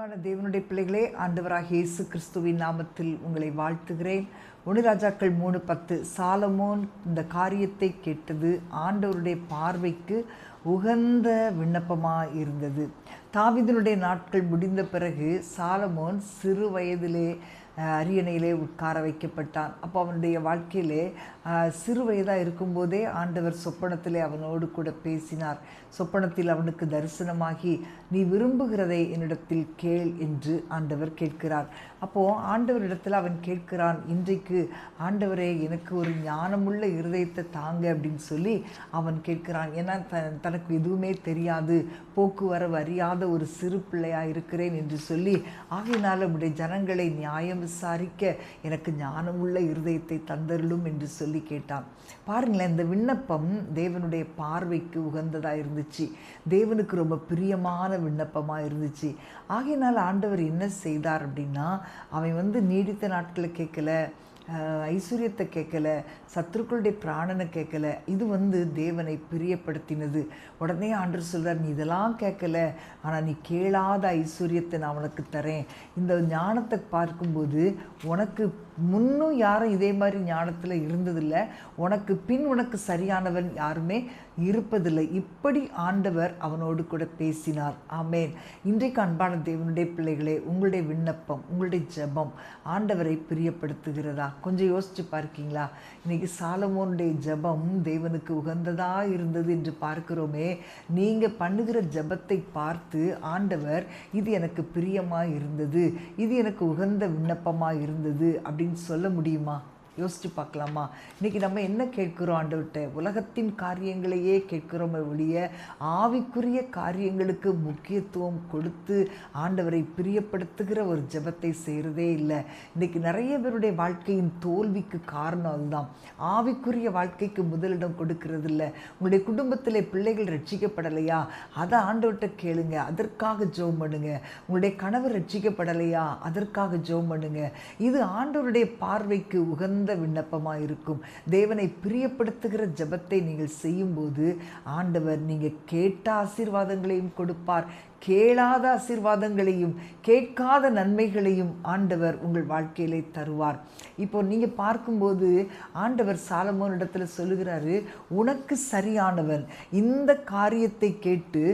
அன்பான தேவனுடைய பிள்ளைகளே, ஆண்டவராகிய இயேசு கிறிஸ்துவின் நாமத்தில் உங்களை வாழ்த்துகிறேன். 1 ராஜாக்கள் 3:10 சாலமோன் இந்த காரியத்தை கேட்டது ஆண்டவருடைய பார்வைக்கு உகந்த விண்ணப்பமாக இருந்தது. தாவீதினுடைய நாட்கள் முடிந்த பிறகு சாலமோன் சிறு வயதிலே அரியணையிலே உட்கார வைக்கப்பட்டான். அப்போ அவனுடைய வாழ்க்கையிலே சிறு வயதாக இருக்கும்போதே ஆண்டவர் சொப்பனத்திலே அவனோடு கூட பேசினார். சொப்பனத்தில் அவனுக்கு தரிசனமாகி, நீ விரும்புகிறதை என்னிடத்தில் கேள் என்று ஆண்டவர் கேட்கிறார். அப்போது ஆண்டவரிடத்தில் அவன் கேட்கிறான், இன்றைக்கு ஆண்டவரே எனக்கு ஒரு ஞானமுள்ள இருதயத்தை தாங்க அப்படின்னு சொல்லி அவன் கேட்கிறான். ஏன்னா தனக்கு எதுவுமே தெரியாது, போக்குவரவு அறியாத ஒரு சிறு பிள்ளையாக இருக்கிறேன் என்று சொல்லி, ஆகையினால் உடைய ஜனங்களை நியாயம் விசாரிக்க எனக்கு ஞானமுள்ள இருதயத்தை தந்தருளும் என்று சொல்லி கேட்டான். பாருங்களேன், இந்த விண்ணப்பம் தேவனுடைய பார்வைக்கு உகந்ததாக இருந்துச்சு. தேவனுக்கு ரொம்ப பிரியமான விண்ணப்பமாக இருந்துச்சு. ஆகையினால் ஆண்டவர் என்ன செய்தார் அப்படின்னா, அவன் நீடித்த நாட்களை கேட்கல, ஐஸ்வர்யத்தை கேட்கல, சத்துருக்களுடைய பிராணனை கேட்கல. இது தேவனை பிரியப்படுத்தினது. உடனே ஆண்டவர் சொல்கிறார், நீ இதெல்லாம் கேட்கல, ஆனால் நீ கேளாத ஐஸ்வர்யத்தை நான் உனக்கு தரேன். இந்த ஞானத்தை பார்க்கும்போது உனக்கு முன்னும் யாரும் இதே மாதிரி ஞானத்தில் இருந்ததில்லை, உனக்கு பின் உனக்கு சரியானவன் யாருமே இருப்பதில்லை. இப்படி ஆண்டவர் அவனோடு கூட பேசினார். ஆமேன். இன்றைக்கு அன்பான தேவனுடைய பிள்ளைகளே, உங்களுடைய விண்ணப்பம், உங்களுடைய ஜெபம் ஆண்டவரை பிரியப்படுத்துகிறதா? கொஞ்சம் யோசிச்சு பார்க்கீங்களா? இன்னைக்கு சாலமோனுடைய ஜெபம் தேவனுக்கு உகந்ததாக இருந்தது என்று பார்க்கிறோமே. நீங்கள் பண்ணுகிற ஜெபத்தை பார்த்து ஆண்டவர், இது எனக்கு பிரியமாக இருந்தது, இது எனக்கு உகந்த விண்ணப்பமாக இருந்தது அப்படின்னு சொல்ல முடியுமா? யோசிச்சு பார்க்கலாமா? இன்றைக்கி நம்ம என்ன கேட்குறோம் ஆண்டவர்கிட்ட? உலகத்தின் காரியங்களையே கேட்குறோமே ஒழிய ஆவிக்குரிய காரியங்களுக்கு முக்கியத்துவம் கொடுத்து ஆண்டவரை பிரியப்படுத்துகிற ஒரு ஜெபத்தை செய்கிறதே இல்லை. இன்றைக்கி நிறைய பேருடைய வாழ்க்கையின் தோல்விக்கு காரணம் அதுதான். ஆவிக்குரிய வாழ்க்கைக்கு முதலிடம் கொடுக்கறது இல்லை. உங்களுடைய குடும்பத்தில் பிள்ளைகள் ரட்சிக்கப்படலையா? அதை ஆண்டவர்கிட்ட கேளுங்க, அதற்காக ஜெபம் பண்ணுங்க. உங்களுடைய கணவர் ரட்சிக்கப்படலையா? அதற்காக ஜெபம் பண்ணுங்க. இது ஆண்டவருடைய பார்வைக்கு உகந்த விண்ணப்பமாக இருக்கும். தேவனை பிரியப்படுத்துகிற ஜெபத்தை நீங்கள் செய்யும்போது ஆண்டவர் நீங்கள் கேட்ட ஆசீர்வாதங்களையும் கொடுப்பார், கேளாத ஆசீர்வாதங்களையும் கேட்காத நன்மைகளையும் ஆண்டவர் உங்கள் வாழ்க்கையிலே தருவார். இப்போ நீங்கள் பார்க்கும்போது ஆண்டவர் சாலமோனிடத்தில் சொல்லுகிறாரு, உனக்கு சரியானவன், இந்த காரியத்தை கேட்டு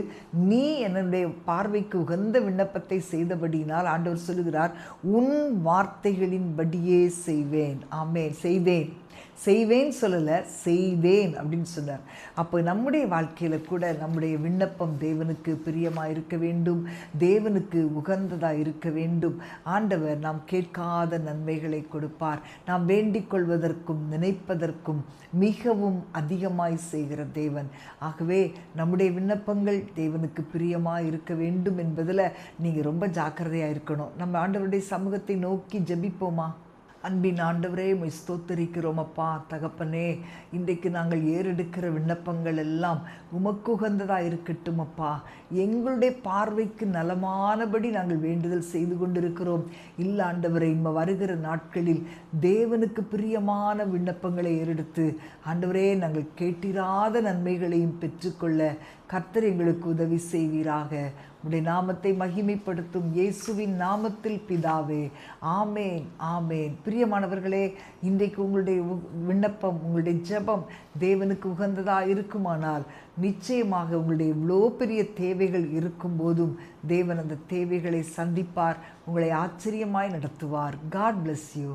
நீ என்னுடைய பார்வைக்கு உகந்த விண்ணப்பத்தை செய்தபடியினால் ஆண்டவர் சொல்லுகிறார், உன் வார்த்தைகளின்படியே செய்வேன். ஆமென். செய்வேன் சொல்லலை, செய்தேன் அப்படின்னு சொன்னார். அப்போ நம்முடைய வாழ்க்கையில் கூட நம்முடைய விண்ணப்பம் தேவனுக்கு பிரியமாக இருக்க வேண்டும், தேவனுக்கு உகந்ததாக இருக்க வேண்டும். ஆண்டவர் நாம் கேட்காத நன்மைகளை கொடுப்பார். நாம் வேண்டிக் கொள்வதற்கும் நினைப்பதற்கும் மிகவும் அதிகமாய் செய்கிற தேவன். ஆகவே நம்முடைய விண்ணப்பங்கள் தேவனுக்கு பிரியமாக இருக்க வேண்டும் என்பதில் நீங்கள் ரொம்ப ஜாக்கிரதையாக இருக்கணும். நம்ம ஆண்டவருடைய சமூகத்தை நோக்கி ஜெபிப்போமா? அன்பின் ஆண்டவரே, உம்மை ஸ்தோத்தரிக்கிறோம் அப்பா. தகப்பனே, இன்றைக்கு நாங்கள் ஏறெடுக்கிற விண்ணப்பங்கள் எல்லாம் உமக்கு உகந்ததாக இருக்கட்டும் அப்பா. எங்களுடைய பார்வைக்கு நலமானபடி நாங்கள் வேண்டுதல் செய்து கொண்டிருக்கிறோம். இல்லை ஆண்டவரே, வருகிற நாட்களில் தேவனுக்கு பிரியமான விண்ணப்பங்களை ஏறெடுத்து ஆண்டவரே நாங்கள் கேட்டிராத நன்மைகளையும் பெற்றுக்கொள்ள கர்த்தர் எங்களுக்கு உதவி செய்வீராக. உடைய நாமத்தை மகிமைப்படுத்தும் இயேசுவின் நாமத்தில் பிதாவே, ஆமேன், ஆமேன். பிரியமானவர்களே, இன்றைக்கு உங்களுடைய விண்ணப்பம், உங்களுடைய ஜெபம் தேவனுக்கு உகந்ததாக இருக்குமானால் நிச்சயமாக உங்களுடைய இவ்வளோ பெரிய தேவைகள் இருக்கும்போதும் தேவன் அந்த தேவைகளை சந்திப்பார், உங்களை ஆச்சரியமாய் நடத்துவார். God bless you.